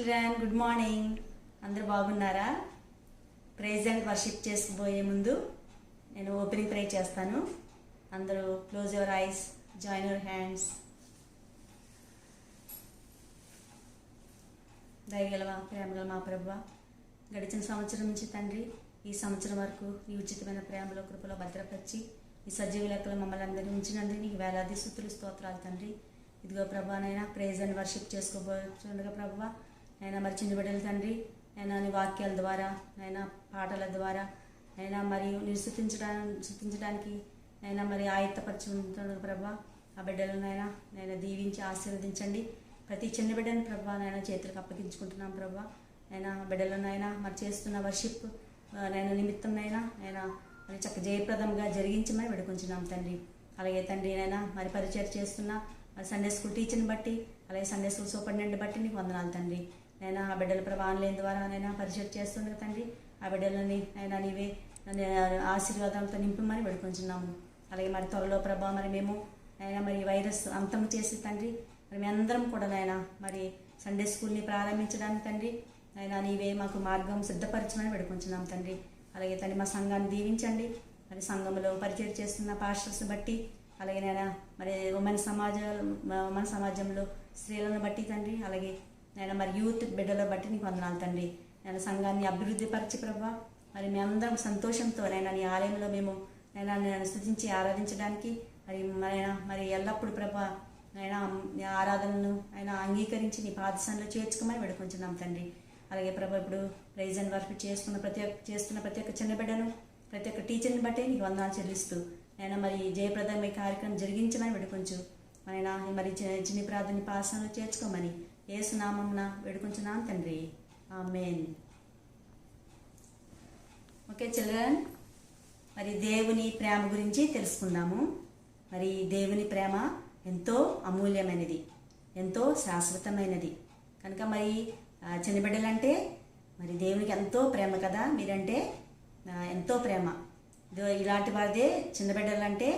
Children, good morning. అందరూ బాగున్నారా? Praise and worship చేసుకోబోయే ముందు నేను ఓపెనింగ్ ప్రే చేస్తాను. అందరూ close your eyes, join your hands. దయగలవా, ప్రేమగల మా ప్రభువా, గడిచిన సంవత్సరం నుంచి తండ్రి ఈ సంవత్సరం వరకు ఈ ఉచితమైన ప్రేమలో కృపలో భద్రపరిచి ఈ సజీవ లెక్కలు మమ్మల్ని అందరినీ ఉంచినందుకు నీకు వేలాది స్తుతులు స్తోత్రాలు తండ్రి. ఇదిగో ప్రభా, నైనా ప్రైజ్ అండ్ వర్షిప్ చేసుకోబోతుండగా ప్రభా, నైనా మరి చిన్న బిడ్డలు తండ్రి, నైనా నీ వాక్యాల ద్వారా, నైనా పాటల ద్వారా, నైనా మరియు నేను స్తుతించడానికి నైనా మరి ఆయత్తపరిచి ఉంటుండగా ప్రభా, ఆ బిడ్డలనైనా నేను దీవించి ఆశీర్వదించండి. ప్రతి చిన్న బిడ్డను ప్రభా నైనా చేతులకు అప్పగించుకుంటున్నాం ప్రభా. నైనా బిడ్డలనైనా మరి చేస్తున్న వర్షిప్ నైనా నిమిత్తం నైనా మరి చక్క జయప్రదంగా జరిగించమని వేడుకుంటున్నాం తండ్రి. అలాగే తండ్రి నైనా మరి పరిచయం చేస్తున్న మరి సండే స్కూల్ టీచర్ని బట్టి, అలాగే సండే స్కూల్ సూపరింటెండెంట్ బట్టి నీకు వందనాలు తండ్రి. నైనా ఆ బిడ్డల ప్రభా ఆన్లైన్ ద్వారా నైనా పరిచయం చేస్తుంది తండ్రి. ఆ బిడ్డలని నైనా నీవే ఆశీర్వాదాలతో నింపమని వేడుకుంటున్నాము. అలాగే మరి త్వరలో ప్రభా మరి మేము నైనా మరి వైరస్ అంతం చేసి తండ్రి, మరి మేమందరం కూడా నాయన మరి సండే స్కూల్ని ప్రారంభించడానికి తండ్రి నాయన నీవే మాకు మార్గం సిద్ధపరచమని వేడుకుంటున్నాం తండ్రి. అలాగే తండ్రి మా సంఘాన్ని దీవించండి. మరి సంఘంలో పరిచయం చేస్తున్న పాస్టర్స్ని బట్టి, అలాగే నాయన మరి మన సమాజంలో స్త్రీలను బట్టి తండ్రి, అలాగే నేను మరి యూత్ బిడ్డల బట్టి నీకు వందనాలు తండ్రి. నేను సంఘాన్ని అభివృద్ధి పరిచి ప్రభా, మరి మేమందరం సంతోషంతో నైనా నీ ఆలయంలో మేము నేను స్తుతించి ఆరాధించడానికి మరి ఎల్లప్పుడూ ప్రభా ఆయన ఆరాధనను ఆయన అంగీకరించి నీ పాదశాలలో చేర్చుకోమని వేడుకుంటున్నాం తండ్రి. అలాగే ప్రభా, ఇప్పుడు ప్రైజ్ అండ్ వర్షిప్ చేస్తున్న ప్రతి ఒక్క చిన్న బిడ్డను, ప్రతి ఒక్క టీచర్ని బట్టే నీకు వందనాలు చెల్లిస్తూ నేను మరి జయప్రదమైన కార్యక్రమం జరిగించమని వేడుకొంచు. ఆయన మరి చిన్ని ప్రార్థన పాదశాలలో చేర్చుకోమని యేసు నామమున వేడుకొంచున్నాను తండ్రి, ఆమేన్. ఓకే చిల్డ్రన్, మరి దేవుని ప్రేమ గురించి తెలుసుకుందాము. మరి దేవుని ప్రేమ ఎంతో అమూల్యమైనది, ఎంతో శాశ్వతమైనది. కనుక మరి చిన్న బిడ్డలంటే మరి దేవునికి ఎంతో ప్రేమ కదా. మీరంటే ఎంతో ప్రేమ. ఇలాంటి వారిదే చిన్న బిడ్డలంటే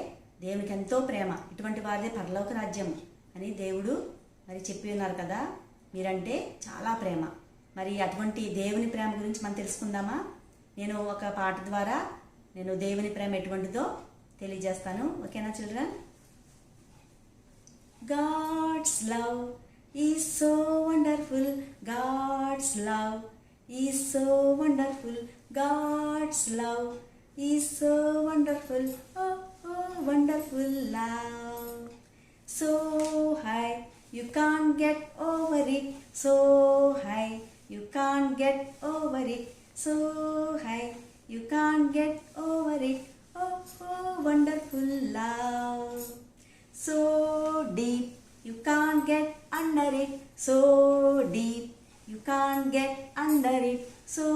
దేవునికి ఎంతో ప్రేమ, ఇటువంటి వారిదే పరలోక రాజ్యం అని దేవుడు మరి చెప్పి ఉన్నారు కదా. మీరంటే చాలా ప్రేమ. మరి అటువంటి దేవుని ప్రేమ గురించి మనం తెలుసుకుందామా? నేను ఒక పాట ద్వారా నేను దేవుని ప్రేమ ఎటువంటిదో తెలియజేస్తాను. ఓకేనా children? God's love is so wonderful. God's love is so wonderful. God's love is so wonderful. Oh, oh, wonderful love. So high, you can't get over it. So high, you can't get over it. So high, you can't get over it. Oh, oh, wonderful love. So deep, you can't get under it. So deep, you can't get under it. So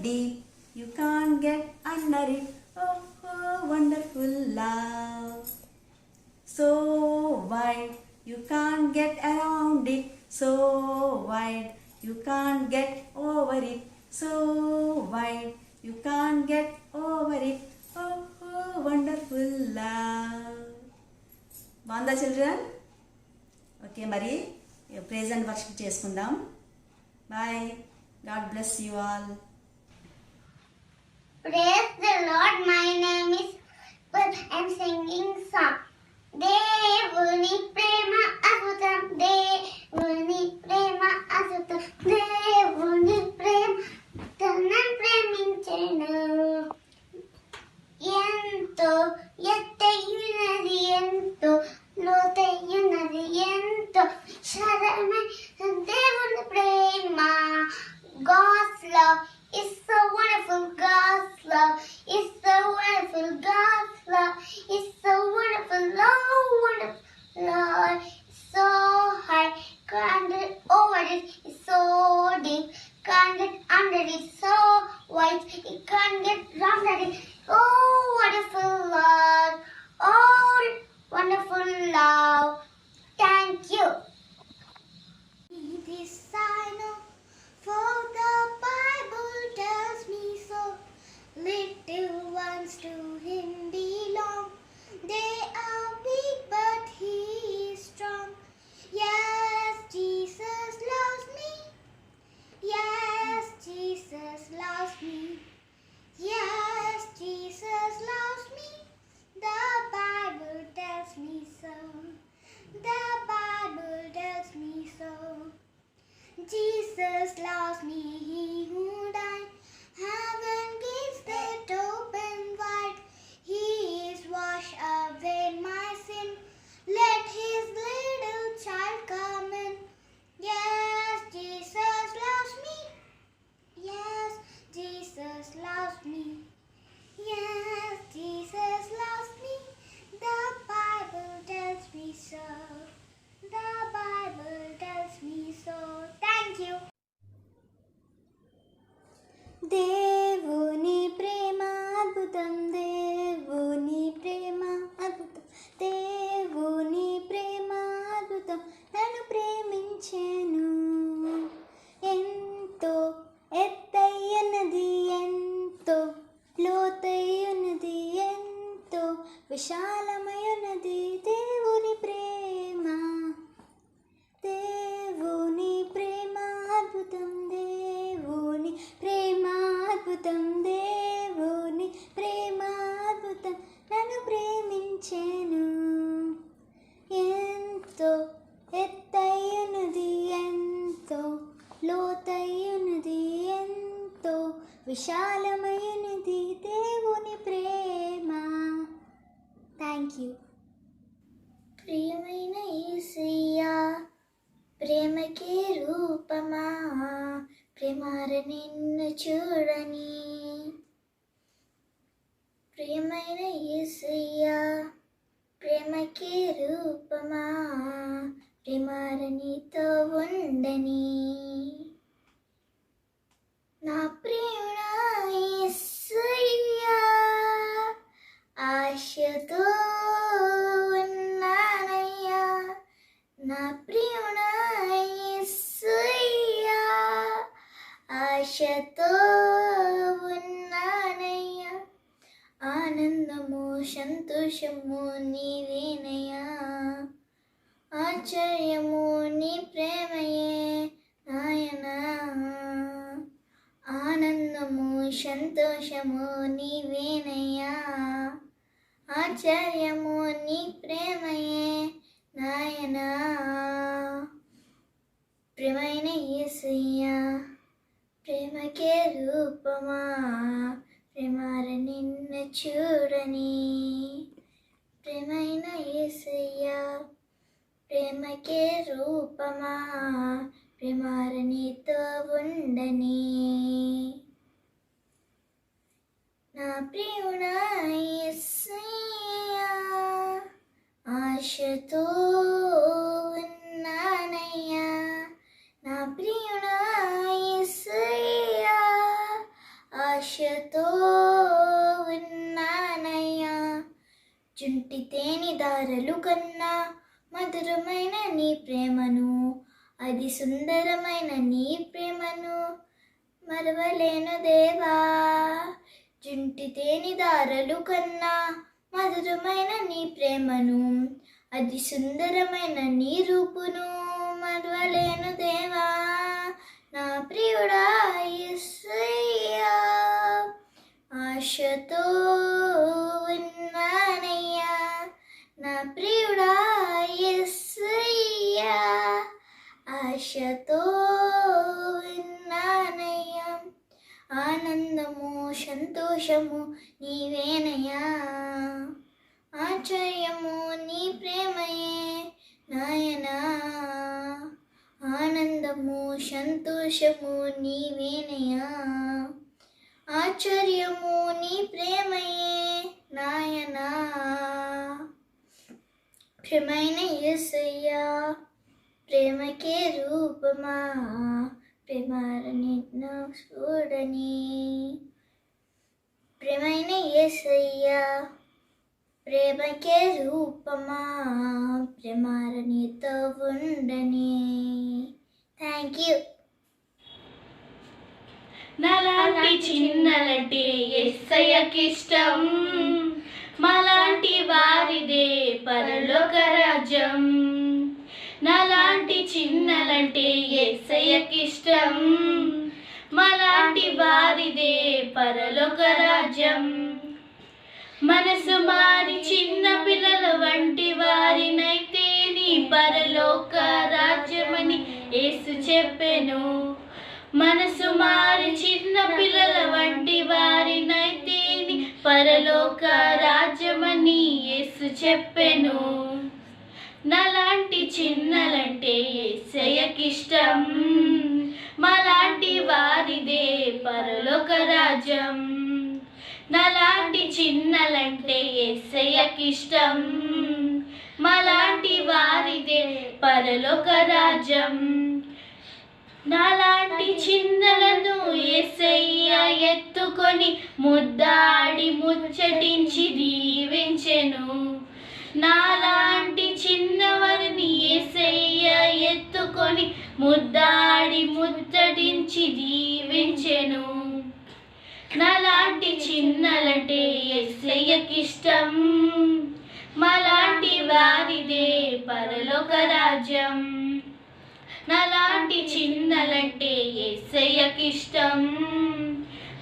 deep, you can't get under it. Oh, oh, wonderful love. So wide, you can't get around it. So wide, you can't get over it. So wide, you can't get over it. Oh, oh, wonderful love. బాగుందా children? Okay, మరి praise and worship చేసుకుందాం. Bye, god bless you all. Praise the Lord. My name is But I'm singing song. దేవుని ప్రేమ అద్భుతం, దేవుని ప్రేమ అద్భుతం, దేవుని ప్రేమ తనను ప్రేమించెను. ఎంతో ఎత్తైనది, ఎంతో లోతైనది, ఎంతో విశాలమైన దేవుని ప్రేమ. God's love is so wonderful. God's love is so wonderful. God's love is so wonderful. Oh, wonderful Lord, so high, can't get over it. It's so deep, can't get under it. So wide, it can't get round it. Oh, wonderful Lord, oh, wonderful love. Thank you. This I know, for the Bible tells me so. Little ones to Him belong. They are weak, but He is strong. Yes, Jesus loves me. దేవుని ప్రేమ అద్భుతం, దేవుని ప్రేమ అద్భుతం, దేవుని ప్రేమ అద్భుతం, నన్ను ప్రేమించెను. ఎంతో ఎత్తైనది, ఎంతో లోతైనది, ఎంతో విశాలమైనది దేవుని ప్రేమ. దేవుని ప్రేమ అద్భుతం, దేవుని ప్రేమ అద్భుతం, దేవుని ప్రేమ అద్భుతం, నన్ను ప్రేమించెను. ఎంతో ఎత్తైనది, ఎంతో లోతైనది, ఎంతో విశాలమైనది దేవుని ప్రేమ. Thank you. ప్రియమైన యేసయ్యా, ప్రేమకే రూపమా, ప్రేమార నిన్ను చూడని. ప్రియమైన యేసయ్యా, ప్రేమకే రూపమా, ప్రేమార నీతో ఉండని. నా ప్రియుడా యేసయ్యా, ఆశతో ఉన్నానయ్యా. నా ప్రియుడా యేసయ్యా, ఆశతో ఉన్నానయ్యా. ఆనందము సంతోషము నీవేనయ్యా, ఆశ్చర్యము నీ ప్రేమయే నాయనా. ఆనందము సంతోషము నీవేనయ్యా, ఆశ్చర్యము నీ ప్రేమయే నాయనా. ప్రియమైన యేసయ్యా, ప్రేమకే రూపమా, ప్రేమార నిన్ను చూడని. ప్రియమైన యేసయ్యా, ప్రేమకే రూపమా, ప్రేమార నీతో ఉండని. నా ప్రియుడా యేసయ్యా, ఆశతో ఉన్నానయ్యా. నా ప్రియుడా యేసయ్యా, ఆశతో ఉన్నానయ్యా. జుంటి తేనె దారలు కన్నా మధురమైన నీ ప్రేమను, అది సుందరమైన నీ ప్రేమను మరవలేను దేవా. జుంటి తేనె దారలు కన్నా మధురమైన నీ ప్రేమను, అది సుందరమైన నీ రూపును మరవలేను దేవా. నా ప్రియుడా యేసయ్యా, ఆశతో ఉన్నానయ్యా. నా ప్రియుడా యేసయ్యా, ఆశతో ఉన్నానయ్యా. ఆనందము సంతోషము నీవేనయ్యా, ఆశ్చర్యము నీ ప్రేమయే నాయనా. ఆనందము సంతోషము నీవేనయ్యా, ఆశ్చర్యము నీ ప్రేమయే నాయనా. ప్రియమైన యేసయ్యా, ప్రేమకే రూపమా, ప్రేమార నిన్ను చూడని. ప్రియమైన యేసయ్యా, ప్రేమకే రూపమా, ప్రేమార నీతో ఉండని. Thank you. నాలాంటి చిన్నలంటే యేసయ్యకిష్టం, మాలాంటి వారిదే పరలోక రాజ్యం. నాలాంటి చిన్నలంటే యేసయ్యకిష్టం, మాలాంటి వారిదే పరలోక రాజ్యం. మనసు మారి చిన్న పిల్లల వంటి వారినైతే నీ పరలోక రాజ్యమని యేసు చెప్పెను. మనసు మారి చిన్న పిల్లల వంటి వారినైతే నీ పరలోక రాజ్యమని యేసు చెప్పెను. నాలాంటి చిన్నలంటే యేసయ్యకిష్టం, మాలాంటి వారిదే పరలోక రాజ్యం. నాలాంటి చిన్నలంటే యేసయ్యకిష్టం, మాలాంటి వారిదే పరలోక రాజ్యం. నాలాంటి చిన్నలను యేసయ్య ఎత్తుకొని ముద్దాడి ముచ్చటించి దీవించెను. నాలాంటి చిన్నవారిని యేసయ్య ఎత్తుకొని ముద్దాడి ముచ్చటించి దీవించెను. నాలాంటి చిన్నలంటే యేసయ్యకిష్టం, మాలాంటి వారిదే పరలోక రాజ్యం. నాలాంటి చిన్నలంటే యేసయ్యకిష్టం,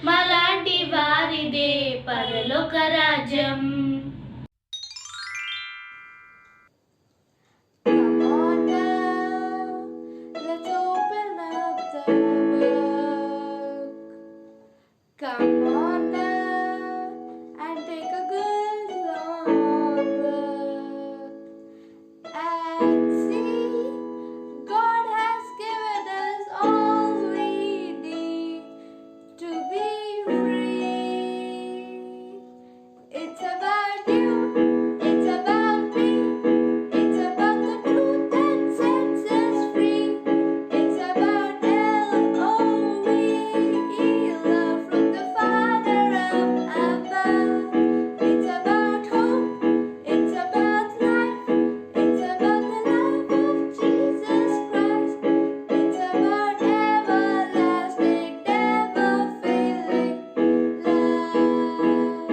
మాలాంటి వారిదే పరలోక రాజ్యం. Come on now, let's open up the book. Come on now and take a good long look and see God has given us all we need to be free. It's about you, it's about me, it's about the truth that sets us free. It's about L-O-V-E, love from the Father up above. It's about hope, it's about life, it's about the love of Jesus Christ. It's about everlasting, never failing love.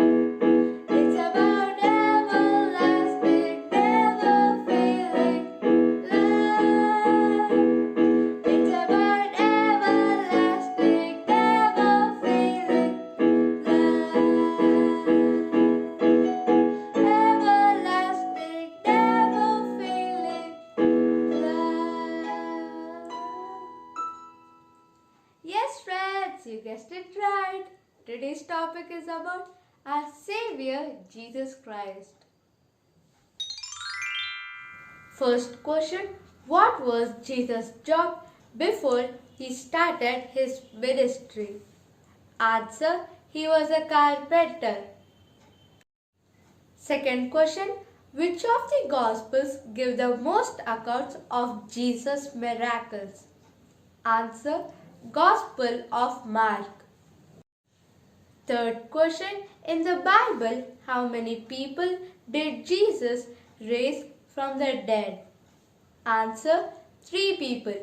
It's about everlasting, never failing love. It's about everlasting, never failing love. Everlasting, never failing love. Yes, friends, you guessed it right. Today's topic is about our Savior, Jesus Christ. First question: what was Jesus' job before he started his ministry? Answer: he was a carpenter. Second question: which of the Gospels give the most accounts of Jesus' miracles? Answer: Gospel of Mark. Third question: in the Bible, how many people did Jesus raise from the dead? Answer: 3 people.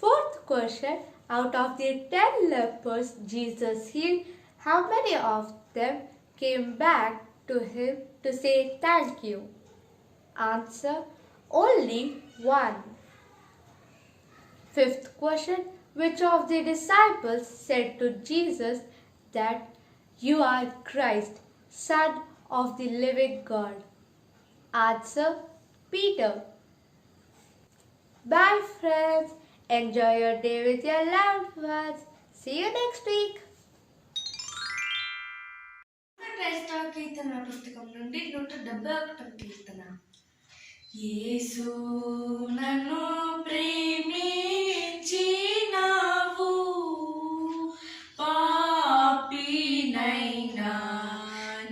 Fourth question: out of the 10 lepers Jesus healed, how many of them came back to him to say thank you? Answer: only 1. Fifth question: which of the disciples said to Jesus that you are Christ, Son of the living God? Answer: Peter. Bye friends. Enjoy your day with your loved ones. See you next week. క్రైస్తవ కీర్తన పుస్తకం నుండి 171 కీర్తన. యేసు నన్ను ప్రేమించినావు, పాపినైనా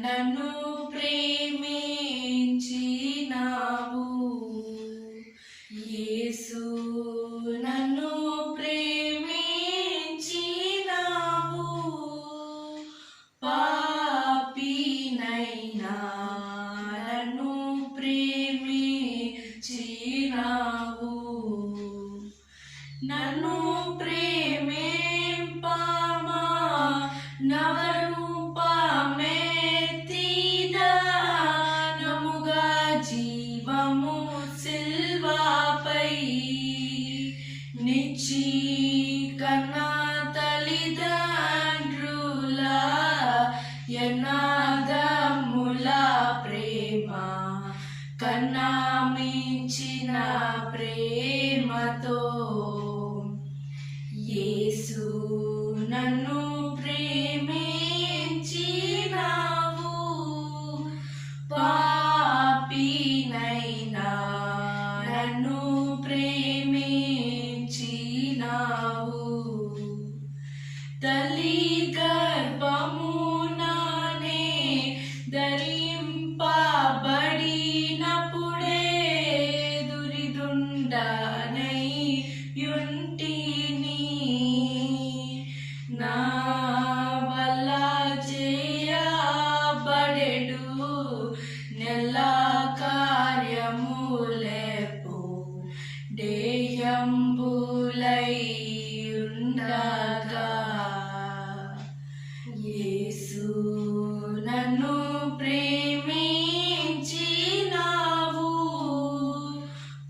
నన్ను ప్రేమించినావు. యేసు నన్ను ప్రేమించినావు, పాపినైనా నన్ను ప్రేమించినావు. నన్ను ప్రేమింపమా నవరూపమెత్తిదానముగా జీవము సిల్వాపై నిచ్చి కన్నా తల్లిదండ్రుల యనాదముల ప్రేమ కన్నా మించిన ప్రేమతో యేసు నన్ను ప్రేమించినావు, పాపినైనా నన్ను ప్రేమించినావు. తల్లి గర్భమునానే ధరింపబడినప్పుడే దురిదుండనై భాగ్యంబులై ఉండగా యేసు నన్ను ప్రేమించినావు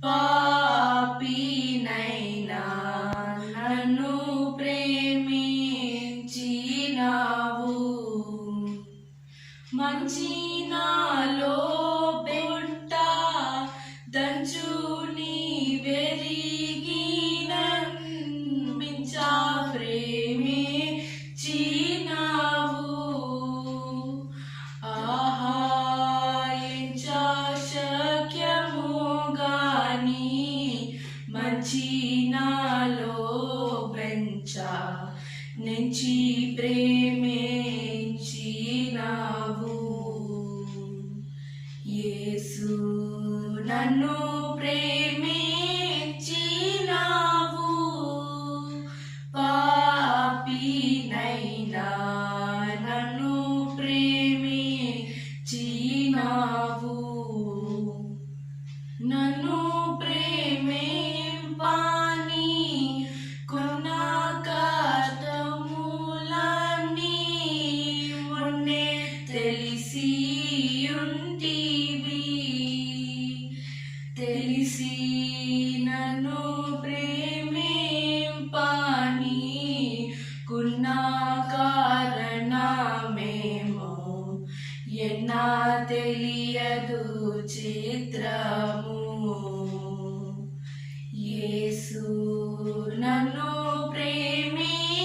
పాపినైనా నన్ను ప్రేమించినావు మంచి నాలో పుట్ట దంచుని వెరిగిన మించా ప్రేమించినావు ఆహా ఎంచా శక్యము గాని మంచి నాలో పెంచా నెంచి ప్రేమించినావు యేసు నన్ను ప్రేమించినావు పాపినైనా నన్ను ప్రేమించినావు నన్ను ప్రేమింపాని కొన్న కష్టములన్నీ మొన్నే తెలిసి ఉంటివి తెలిసి నన్ను ప్రేమింపాని కున్న కారణమేమో ఎన్నా తెలియదు చిత్రము యేసు నన్ను ప్రేమించినావు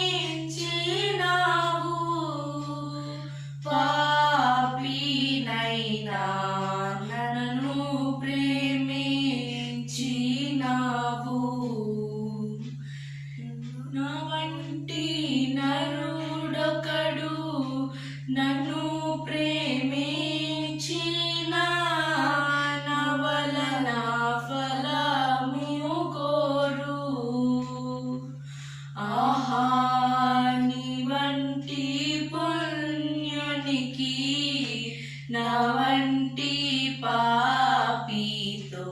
పాపినైనా నన్ను ప్రేమించినావు నా వంటి నరుడొకడు నన్ను ప్రేమించిన నా వలన ఫలము కోరు ఆహా నీ వంటి పుణ్యునికి నా వంటి పాపితో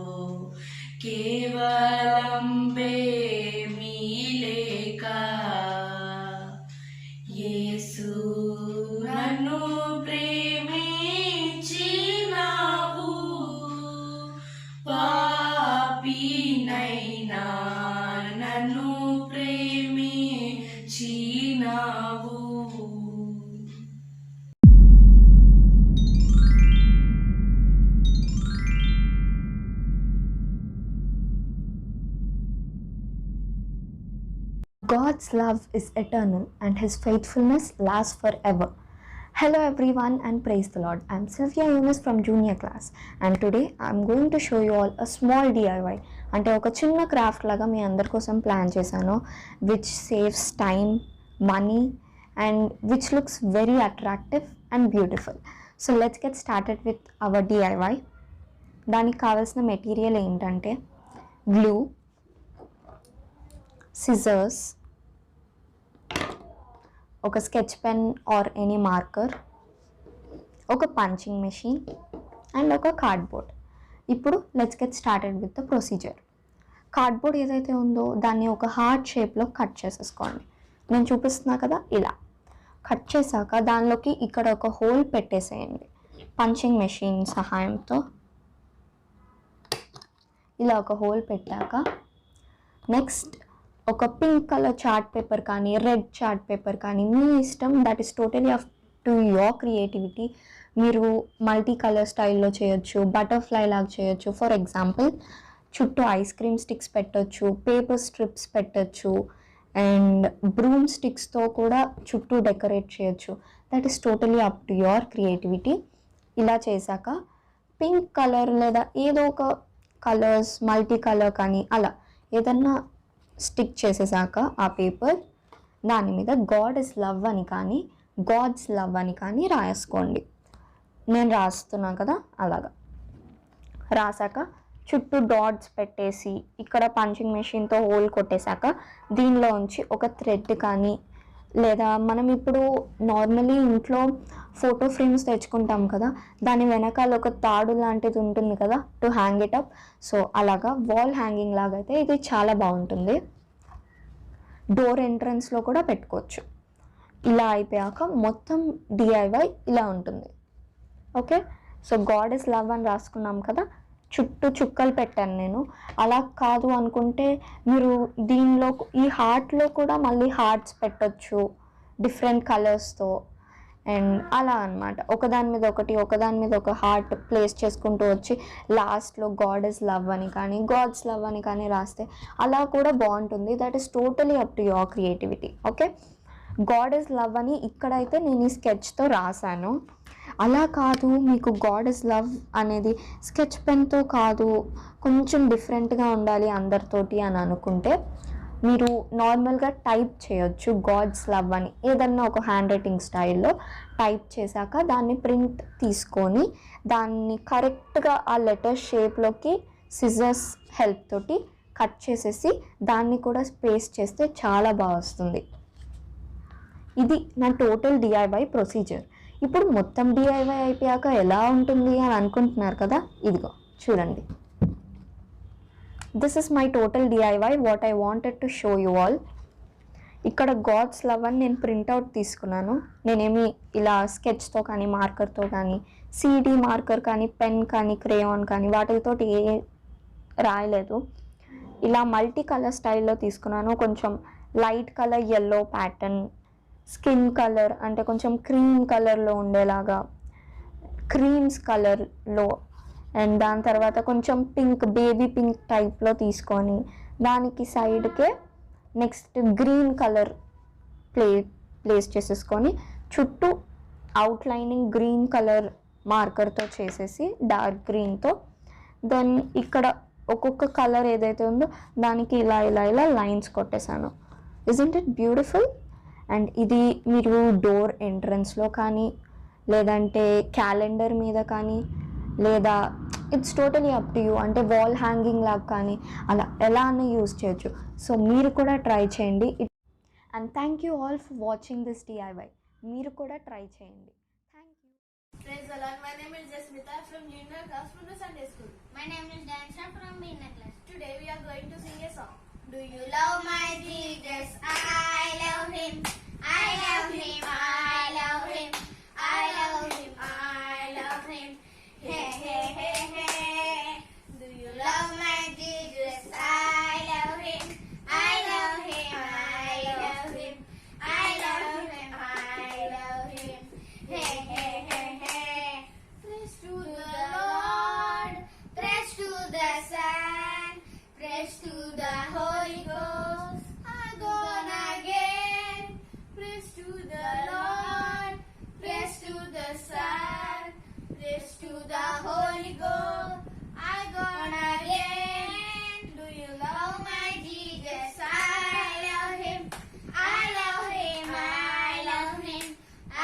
కేవలం బేమీ లేక యేసు నన్ను ప్రేమించినావు పాపినైనా నన్ను ప్రేమించినావు God's love is eternal and His faithfulness lasts forever. Hello everyone and praise the Lord. I'm Sylvia Yunus from junior class and today I'm going to show you all a small DIY. అంటే ఒక చిన్న craft లాగా మీ అందరి కోసం plan చేశాను which saves time, money and which looks very attractive and beautiful. So let's get started with our DIY. దానికి కావాల్సిన material ఏంటంటే గ్లూ, scissors, ఒక sketch pen or any marker, ఒక పంచింగ్ మెషిన్ అండ్ ఒక కార్డ్బోర్డ్. ఇప్పుడు let's get started with the procedure. Cardboard ఏదైతే ఉందో దాన్ని ఒక హార్ట్ షేప్లో కట్ చేసేసుకోండి. నేను చూపిస్తున్నా కదా, ఇలా కట్ చేశాక దానిలోకి ఇక్కడ ఒక హోల్ పెట్టేసేయండి పంచింగ్ మెషిన్ సహాయంతో. ఇలా ఒక హోల్ పెట్టాక నెక్స్ట్ ఒక పింక్ కలర్ చార్ట్ పేపర్ కానీ రెడ్ చార్ట్ పేపర్ కానీ మీ ఇష్టం, that is totally up to your creativity. మీరు మల్టీ కలర్ స్టైల్లో చేయొచ్చు, బటర్ఫ్లై లాగా చేయొచ్చు. ఫర్ ఎగ్జాంపుల్ చుట్టూ ఐస్ క్రీమ్ స్టిక్స్ పెట్టొచ్చు, పేపర్ స్ట్రిప్స్ పెట్టొచ్చు అండ్ బ్రూమ్ స్టిక్స్తో కూడా చుట్టూ డెకరేట్ చేయొచ్చు. That is totally up to your creativity. ఇలా చేశాక పింక్ కలర్ లేదా ఏదో ఒక కలర్స్ మల్టీ కలర్ కానీ అలా ఏదన్నా స్టిక్ చేసేసాక ఆ పేపర్ దాని మీద గాడ్ ఇస్ లవ్ అని కానీ గాడ్స్ లవ్ అని కానీ రాసుకోండి. నేను రాస్తున్నా కదా అలాగా రాసాక చుట్టూ డాట్స్ పెట్టేసి ఇక్కడ పంచింగ్ మెషిన్తో హోల్ కొట్టేశాక దీనిలో ఉంచి ఒక థ్రెడ్ కానీ లేదా మనం ఇప్పుడు నార్మలీ ఇంట్లో ఫోటో ఫ్రేమ్స్ తెచ్చుకుంటాం కదా, దాని వెనకాల ఒక తాడు లాంటిది ఉంటుంది కదా to hang it up. So అలాగా వాల్ హ్యాంగింగ్ లాగా అయితే ఇది చాలా బాగుంటుంది. డోర్ ఎంట్రన్స్లో కూడా పెట్టుకోవచ్చు. ఇలా అయిపోయాక మొత్తం డిఐవై ఇలా ఉంటుంది. Okay, so God is love అని రాసుకున్నాం కదా, చుట్టూ చుక్కలు పెట్టాను నేను. అలా కాదు అనుకుంటే మీరు దీనిలో ఈ హార్ట్లో కూడా మళ్ళీ హార్ట్స్ పెట్టచ్చు డిఫరెంట్ కలర్స్తో. అండ్ అలా అనమాట, ఒకదాని మీద ఒకటి ఒకదాని మీద ఒక హార్ట్ ప్లేస్ చేసుకుంటూ వచ్చి లాస్ట్లో గాడ్ ఇస్ లవ్ అని కానీ గాడ్స్ లవ్ అని కానీ రాస్తే అలా కూడా బాగుంటుంది. That is totally up to your creativity. Okay, God is love అని ఇక్కడైతే నేను ఈ స్కెచ్తో రాశాను. అలా కాదు, మీకు గాడ్ ఇస్ లవ్ అనేది స్కెచ్ పెన్తో కాదు, కొంచెం డిఫరెంట్గా ఉండాలి అందరితోటి అని అనుకుంటే మీరు నార్మల్గా టైప్ చేయొచ్చు గాడ్స్ లవ్ అని. ఏదన్నా ఒక హ్యాండ్ రైటింగ్ స్టైల్లో టైప్ చేశాక దాన్ని ప్రింట్ తీసుకొని దాన్ని కరెక్ట్గా ఆ లెటర్ షేప్లోకి సిజర్స్ హెల్ప్ తోటి కట్ చేసేసి దాన్ని కూడా స్పేస్ చేస్తే చాలా బాగా వస్తుంది. ఇది నా టోటల్ డిఐవై ప్రొసీజర్. ఇప్పుడు మొత్తం డిఐవై అయిపోయాక ఎలా ఉంటుంది అని అనుకుంటున్నారు కదా, ఇదిగో చూడండి. This is my total DIY what I wanted to show you all. ఇక్కడ గాడ్స్ లవ్ అని నేను ప్రింట్అవుట్ తీసుకున్నాను. నేనేమి ఇలా స్కెచ్తో కానీ మార్కర్తో కానీ సిడి మార్కర్ కానీ పెన్ కానీ క్రేయాన్ కానీ వాటితో రాయలేదు. ఇలా మల్టీ కలర్ స్టైల్లో తీసుకున్నాను. కొంచెం light colour yellow pattern, skin colour అంటే కొంచెం క్రీమ్ కలర్లో ఉండేలాగా, క్రీమ్స్ కలర్లో, అండ్ దాని తర్వాత కొంచెం పింక్ బేబీ పింక్ టైప్లో తీసుకొని దానికి సైడ్కే నెక్స్ట్ గ్రీన్ కలర్ ప్లేస్ చేసేసుకొని చుట్టూ అవుట్లైనింగ్ గ్రీన్ కలర్ మార్కర్తో చేసేసి డార్క్ గ్రీన్తో దెన్ ఇక్కడ ఒక్కొక్క కలర్ ఏదైతే ఉందో దానికి ఇలా ఇలా ఇలా లైన్స్ కొట్టేశాను. Isn't it beautiful? అండ్ ఇది మీరు డోర్ ఎంట్రన్స్లో కానీ లేదంటే క్యాలెండర్ మీద కానీ లేదా it's totally up to you, అంటే వాల్ హ్యాంగింగ్ లాగా కానీ అలా ఎలా అన్నా యూజ్ చేయొచ్చు. సో మీరు కూడా ట్రై చేయండి. And thank you all for watching this DIY. మీరు కూడా ట్రై చేయండి. Thank you. Praise the Lord. My name is Jasmita from junior class from the Sunday school. My name is Dansha from Beena class. Today we are going to sing a song. Do you love my Jesus? I love him. I love him. I love him. I love him. I love him. Hey, hey, hey, hey. Do you love my Jesus? I love him. I love him. I love him. I love him. I love him. Hey, hey, hey, hey. Praise to the Lord. Praise to the Son. Praise to the Holy Ghost. I'm gone again. Praise to the Lord. Praise to the Son. Praise to the Holy Ghost. I'm gone again. Do you love my Jesus? I love him. I love him. I love him.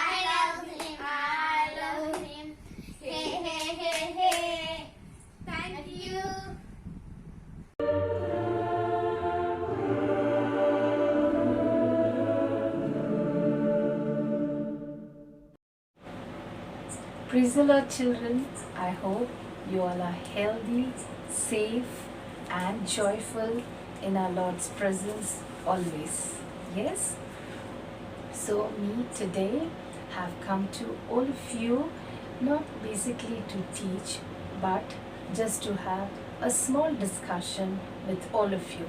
I love him. I love him. Hey, hey, hey, hey. Thank you. Praise the Lord, children. I hope you all are healthy, safe, and joyful in our Lord's presence always. Yes? So, me today have come to all of you, not basically to teach, but just to have a small discussion with all of you.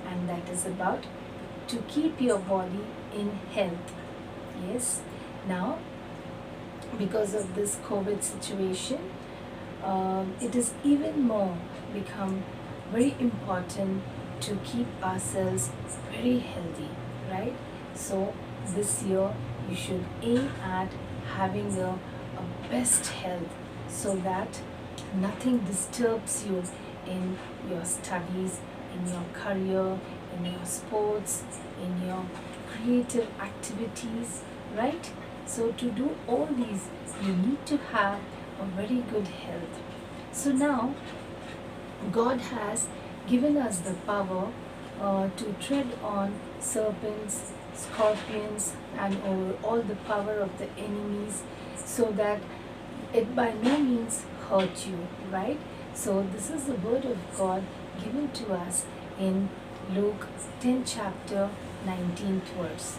And that is about to keep your body in health. Yes? Now, because of this COVID situation, it is even more become very important to keep ourselves very healthy, right? So this year you should aim at having a best health so that nothing disturbs you in your studies, in your career, in your sports, in your creative activities, right? So to do all these, you need to have a very good health. So now, God has given us the power to tread on serpents, scorpions, and all the power of the enemies, so that it by no means hurt you, right? So this is the word of God given to us in Luke 10 chapter 19th verse.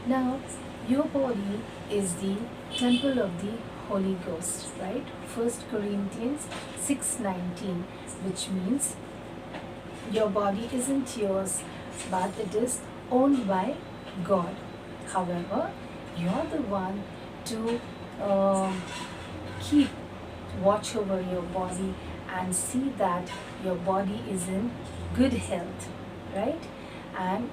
Now, your body is the temple of the Holy Ghost, right? 1 Corinthians 6:19, which means your body isn't yours, but it is owned by God. However, you're the one to keep watch over your body and see that your body is in good health, right? And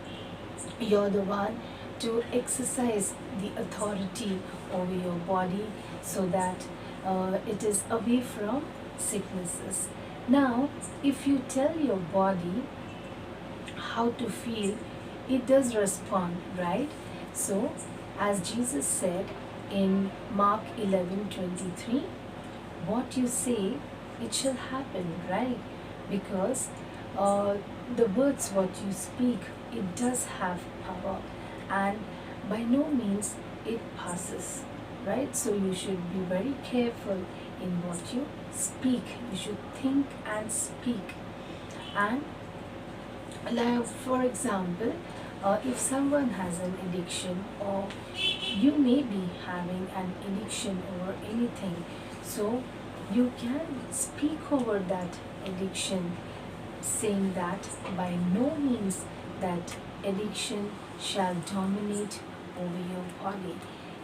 you're the one to exercise the authority over your body so that it is away from sicknesses. Now, if you tell your body how to feel, it does respond, right? So, as Jesus said in Mark 11:23, what you say, it shall happen, right? Because the words what you speak, it does have power, and by no means it passes, right? So you should be very careful in what you speak. You should think and speak. And like, for example, if someone has an addiction, or you may be having an addiction over anything, so you can speak over that addiction, saying that by no means that addiction shall dominate over your body.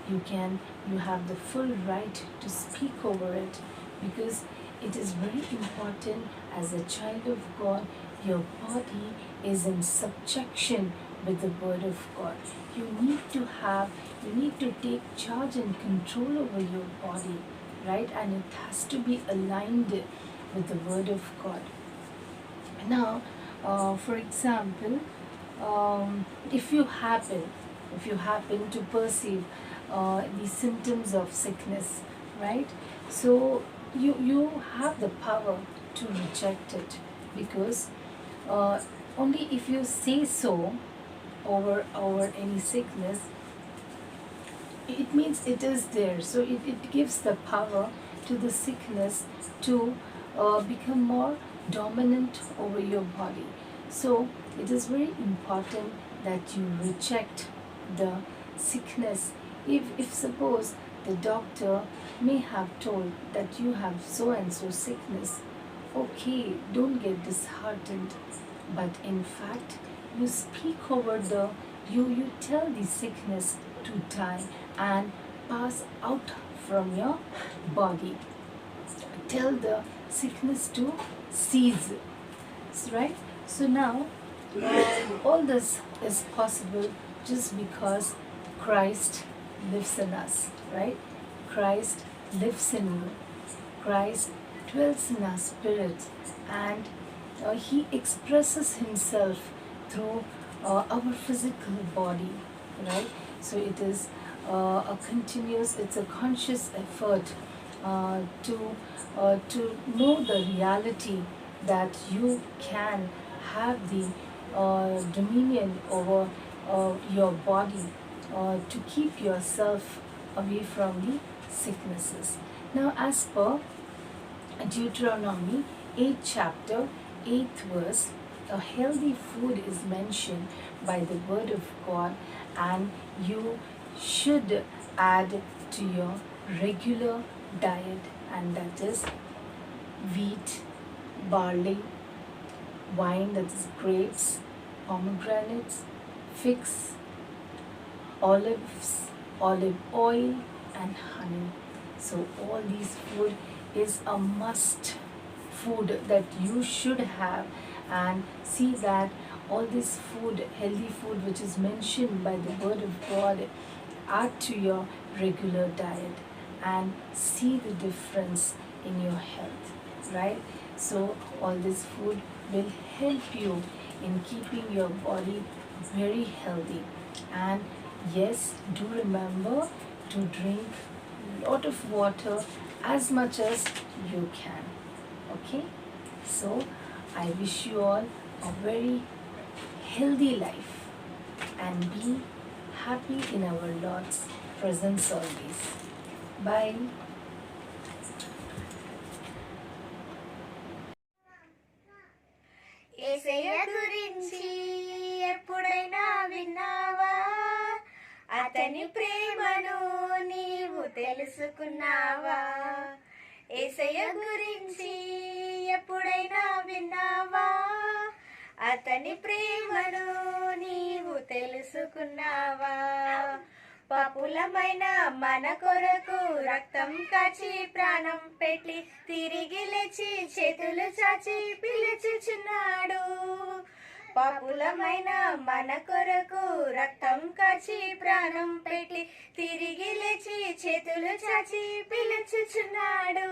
You have the full right to speak over it, because it is very important as a child of God. Your body is in subjection with the word of God. You need to take charge and control over your body, right? And it has to be aligned with the word of God. Now, for example, if you happen to perceive the symptoms of sickness, right? So you have the power to reject it, because only if you say so over any sickness, it means it is there. So it gives the power to the sickness to become more dominant over your body. So it is very important that you reject the sickness. If suppose the doctor may have told that you have so and so sickness, okay, don't get disheartened, but in fact you speak over you tell the sickness to die and pass out from your body. Tell the sickness to cease, right? So now all this is possible just because Christ lives in us, right? Christ lives in you. Christ dwells in our spirit, and he expresses himself through our physical body, right? So it is it's a conscious effort to know the reality that you can have the dominion over your body to keep yourself away from the sicknesses. Now, as per Deuteronomy 8 chapter 8th verse, a healthy food is mentioned by the word of God, and you should add to your regular diet, and that is wheat, barley, wine, that is grapes, pomegranates, figs, olives, olive oil, and honey. So all these food is a must food that you should have, and see that all this food, healthy food which is mentioned by the word of God, add to your regular diet and see the difference in your health, right? So all this food will help you in keeping your body very healthy. And yes, do remember to drink a lot of water, as much as you can. Okay, so I wish you all a very healthy life, and be happy in our Lord's presence always. Bye. Yesayya గురించి ఎప్పుడైనా విన్నావా? అతని ప్రేమను నీవు తెలుసుకున్నావా? యేసయ్య గురించి ఎప్పుడైనా విన్నావా? అతని ప్రేమను నీవు తెలుసుకున్నావా? పాపులమైన మన కొరకు రక్తం కాచి ప్రాణం పెట్టి తిరిగి లేచి చేతులు చాచి పిలుచుచున్నాడు. పాపులమైన మన కొరకు రక్తం కాచి ప్రాణం పెట్టి తిరిగి లేచి చేతులు చాచి పిలుచుచున్నాడు.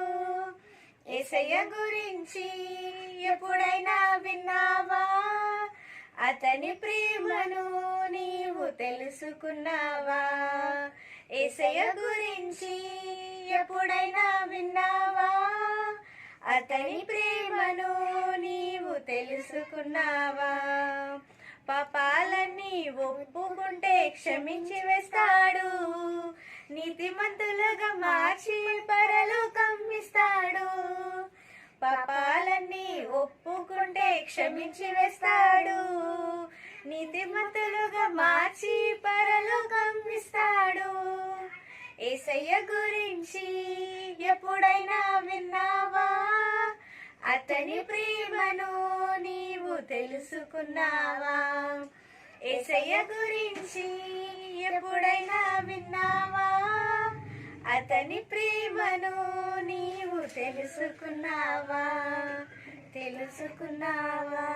యేసయ్య గురించి ఎప్పుడైనా విన్నావా? అతని ప్రేమను నీవు తెలుసుకున్నావా? యేసయ్య గురించి ఎప్పుడైనా విన్నావా? అతని ప్రేమను నీవు తెలుసుకున్నావా? పాపాలన్నీ ఒప్పుకుంటే క్షమించి వేస్తాడు. నీతిమంతులుగా మార్చి పరలోకం ఇస్తాడు. పాపాలన్నీ ఒప్పుకుంటే క్షమించి వేస్తాడు. నీతిమంతులుగా మార్చి పరలోకం ఇస్తాడు. యేసయ్య గురించి ఎప్పుడైనా విన్నావా? అతని ప్రేమను నీవు తెలుసుకున్నావా? యేసయ్య గురించి ఎప్పుడైనా విన్నావా? అతని ప్రేమను నీవు తెలుసుకున్నావా? తెలుసుకున్నావా?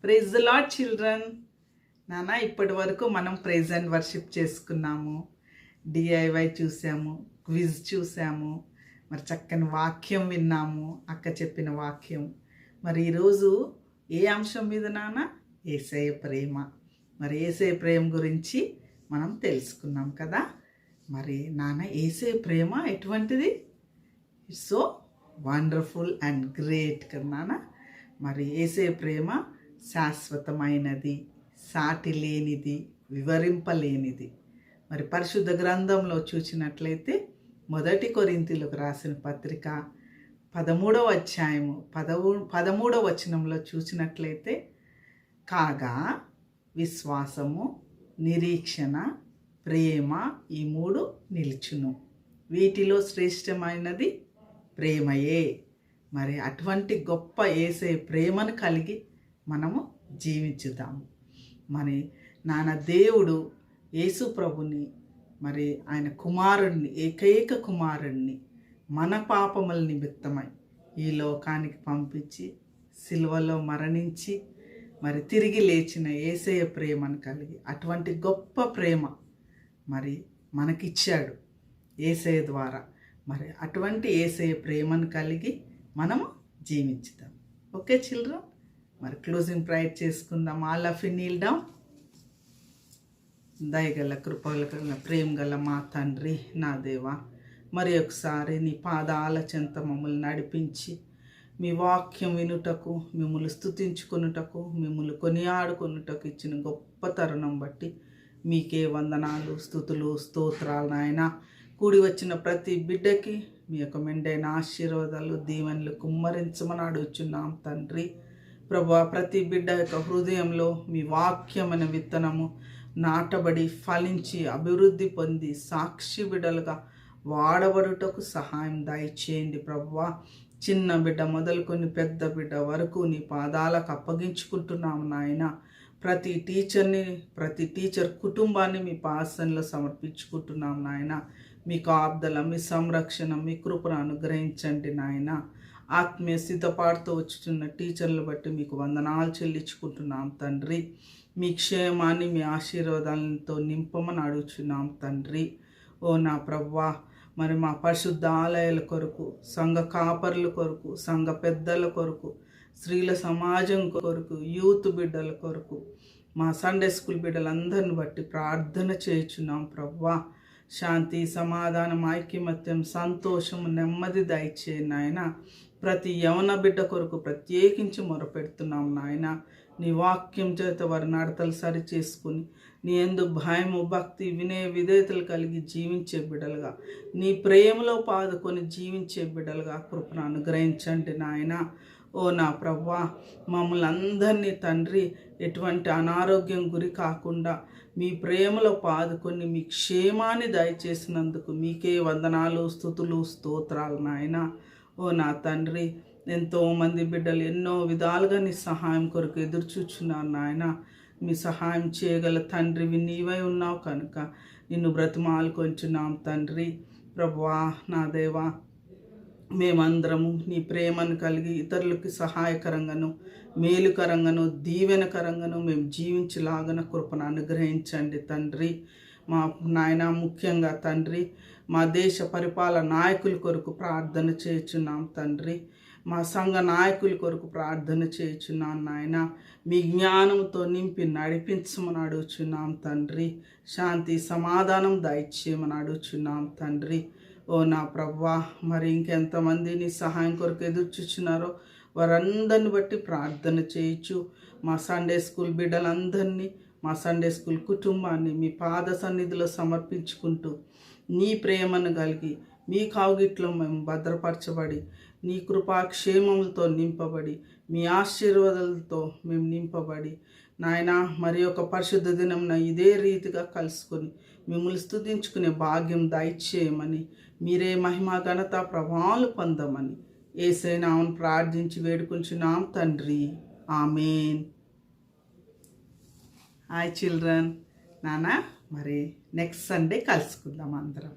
Praise the lord children. నాన్న, ఇప్పటి వరకు మనం ప్రైజ్ అండ్ వర్షిప్ చేసుకున్నాము, డిఐవై చూసాము, క్విజ్ చూసాము, మరి చక్కని వాక్యం విన్నాము, అక్క చెప్పిన వాక్యం. మరి ఈరోజు ఏ అంశం మీద నాన్న? యేసయ్య ప్రేమ. మరి యేసయ్య ప్రేమ గురించి మనం తెలుసుకున్నాం కదా. మరి నాన్న, యేసయ్య ప్రేమ ఎటువంటిది? It's so wonderful and great కదా నాన్న. మరి యేసయ్య ప్రేమ శాశ్వతమైనది, సాటి లేనిది, వివరింపలేనిది. మరి పరిశుద్ధ గ్రంథంలో చూసినట్లయితే 1 కొరింథీయులకు రాసిన పత్రిక 13వ అధ్యాయము 13వ వచనంలో చూసినట్లయితే, కాగా విశ్వాసము, నిరీక్షణ, ప్రేమ, ఈ 3 నిలుచును, వీటిలో శ్రేష్టమైనది ప్రేమయే. మరి అటువంటి గొప్ప యేసయ్య ప్రేమను కలిగి మనము జీవించుదాము. మరి నాన్న దేవుడు యేసు ప్రభుని మరి ఆయన కుమారుణ్ణి, ఏకైక కుమారుణ్ణి మన పాపముల నిమిత్తమై ఈ లోకానికి పంపించి సిలువలో మరణించి మరి తిరిగి లేచిన యేసయ్య ప్రేమను కలిగి అటువంటి గొప్ప ప్రేమ మరి మనకిచ్చాడు యేసయ్య ద్వారా. మరి అటువంటి యేసయ్య ప్రేమను కలిగి మనము జీవించుదాం. ఓకే చిల్డ్రన్, మరి క్లోజింగ్ ప్రేయర్ చేసుకుందాం. All of you Neel down. దయగల కృపగల ప్రేమ గల మా తండ్రి, నా దేవా, మరి ఒకసారి నీ పాదాల చెంత మమ్మల్ని నడిపించి మీ వాక్యం వినుటకు, మిమ్మల్ని స్తుతించుకొనుటకు, మిమ్మల్ని కొనియాడుకొనుటకు ఇచ్చిన గొప్ప తరుణం బట్టి మీకే వందనాలు, స్తుతులు, స్తోత్రాలు నాయన. కూడి వచ్చిన ప్రతి బిడ్డకి మీ యొక్క మెండైన ఆశీర్వాదాలు, దీవెనలు కుమ్మరించమని అడుగుచున్నాం తండ్రి. ప్రభువా, ప్రతి బిడ్డ యొక్క హృదయంలో మీ వాక్యమైన విత్తనము నాటబడి ఫలించి అభివృద్ధి పొంది సాక్షి బిడ్డలుగా వాడబడుటకు సహాయం దయచేయండి ప్రభువా. చిన్న బిడ్డ మొదలుకొని పెద్ద బిడ్డ వరకు నీ పాదాలకు అప్పగించుకుంటున్నాము నాయన. ప్రతి టీచర్ని, ప్రతి టీచర్ కుటుంబాన్ని మీ పాసనలో సమర్పించుకుంటున్నాం నాయన. మీ కాపుదల, మీ సంరక్షణ, మీ కృపను అనుగ్రహించండి నాయన. ఆత్మీయ సిద్ధపాటుతో వచ్చుతున్న టీచర్లు బట్టి మీకు వందనాలు చెల్లించుకుంటున్నాం తండ్రి. మీ క్షేమాన్ని, మీ ఆశీర్వాదాలతో నింపమని అడుగుచున్నాం తండ్రి. ఓ నా ప్రభువా, మరి మా పరిశుద్ధ ఆలయాల కొరకు, సంఘ కాపర్ల కొరకు, సంఘ పెద్దల కొరకు, స్త్రీల సమాజం కొరకు, యూత్ బిడ్డల కొరకు, మా సండే స్కూల్ బిడ్డలందరిని బట్టి ప్రార్థన చేయుచున్నాం ప్రభువా. శాంతి, సమాధానం, ఐక్యమత్యం, సంతోషం, నెమ్మది దయచేయి నాయన. ప్రతి యవన బిడ్డ కొరకు ప్రత్యేకించి మొరపెడుతున్నాం నాయన. నీ వాక్యం చేత వారి నడతలు సరి చేసుకుని నీ యందు భయము, భక్తి, వినయ విధేయతలు కలిగి జీవించే బిడ్డలుగా, నీ ప్రేమలో పాదుకొని జీవించే బిడ్డలుగా కృపను అనుగ్రహించండి నాయన. ఓ నా ప్రభువా, మమ్మల్ని అందరినీ తండ్రి ఎటువంటి అనారోగ్యం గురి కాకుండా మీ ప్రేమలో పాదుకొని మీ క్షేమాన్ని దయచేసినందుకు మీకే వందనాలు, స్తుతులు, స్తోత్రాలు నాయన. ఓ నా తండ్రి, ఎంతోమంది బిడ్డలు ఎన్నో విధాలుగా నీ సహాయం కొరకు ఎదురు చూచున్నారు నాయన. మీ సహాయం చేయగల తండ్రివి నీవై ఉన్నావు కనుక నిన్ను బ్రతిమాలు కొంచున్నాం తండ్రి. ప్రభువా, నా దేవా, మేమందరము నీ ప్రేమను కలిగి ఇతరులకి సహాయకరంగాను, మేలుకరంగాను, దీవెనకరంగాను మేము జీవించలాగన కృపను అనుగ్రహించండి తండ్రి. మా నాయన, ముఖ్యంగా తండ్రి మా దేశ పరిపాలన నాయకుల కొరకు ప్రార్థన చేయుచున్నాం తండ్రి. మా సంఘ నాయకుల కొరకు ప్రార్థన చేయుచున్నాం నాయన. మీ జ్ఞానంతో నింపి నడిపించమని అడుగుచున్నాం తండ్రి. శాంతి, సమాధానం దయచేయమని అడుగుచున్నాం తండ్రి. ఓ నా ప్రభువా, మరి ఇంకెంతమంది నీ సహాయం కొరకు ఎదురు చూచున్నారో వారందరిని బట్టి ప్రార్థన చేయొచ్చు. మా సండే స్కూల్ బిడ్డలందరినీ, మా సండే స్కూల్ కుటుంబాన్ని మీ పాద సన్నిధిలో సమర్పించుకుంటూ నీ ప్రేమను కలిగి మీ కావుగిట్లో మేము భద్రపరచబడి నీ కృపాక్షేమములతో నింపబడి మీ ఆశీర్వాదాలతో మేము నింపబడి నాయన మరి ఒక పరిశుద్ధ దినంన ఇదే రీతిగా కలుసుకొని మిమ్మల్ని స్తుతించుకునే భాగ్యం దయచేయమని, మీరే మహిమ, ఘనత, ప్రభావాలు పొందమని యేసయ్య నామమున ప్రార్థించి వేడుకుంటున్నాం తండ్రి. ఆమేన్. హాయ్ చిల్డ్రన్, నాన్న మరి నెక్స్ట్ సండే కలుసుకుందాం అందరం.